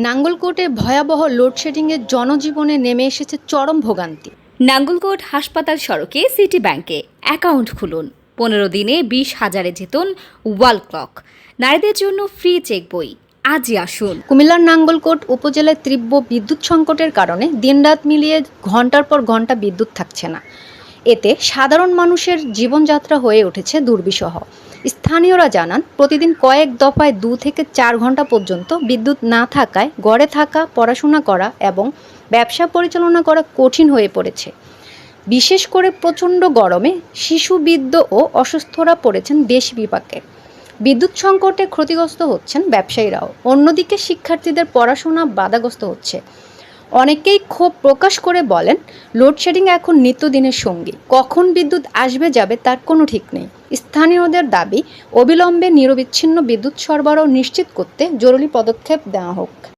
নাঙ্গলকোটে ভয়াবহ লোডশেডিংয়ে জনজীবনে নেমে এসেছে চরম ভোগান্তি। নাঙ্গলকোট হাসপাতাল সড়কে সিটি ব্যাংকে অ্যাকাউন্ট খুলুন। 15 দিনে 20,000-এ জিতুন ওয়াল ক্লক। নারীদের জন্য ফ্রি চেক বই। আজই আসুন। কুমিল্লার নাঙ্গলকোট উপজেলায় তীব্র বিদ্যুৎ সংকটের কারণে দিনরাত মিলিয়ে ঘন্টার পর ঘন্টা বিদ্যুৎ থাকছে না। এতে সাধারণ মানুষের জীবনযাত্রা হয়ে উঠেছে দুর্বিষহ। স্থানীয়রা জানান, প্রতিদিন কয়েক দফায় 2 থেকে 4 ঘন্টা পর্যন্ত বিদ্যুৎ না থাকায় ঘরে থাকা, পড়াশোনা করা এবং ব্যবসা পরিচালনা করা কঠিন হয়ে পড়েছে। বিশেষ করে প্রচণ্ড গরমে শিশু, বৃদ্ধ ও অসুস্থরা পড়েছেন বেশি বিপাকে। বিদ্যুৎ সংকটে ক্ষতিগ্রস্ত হচ্ছেন ব্যবসায়ীরাও। অন্যদিকে শিক্ষার্থীদের পড়াশোনা বাধাগ্রস্ত হচ্ছে। অনেকেই ক্ষোভ প্রকাশ করে বলেন, লোডশেডিং এখন নিত্যদিনের সঙ্গী। কখন বিদ্যুৎ আসবে যাবে তার কোনো ঠিক নেই। স্থানীয়দের দাবি, অবিলম্বে নিরবিচ্ছিন্ন বিদ্যুৎ সরবরাহ নিশ্চিত করতে জরুরি পদক্ষেপ নেওয়া হোক।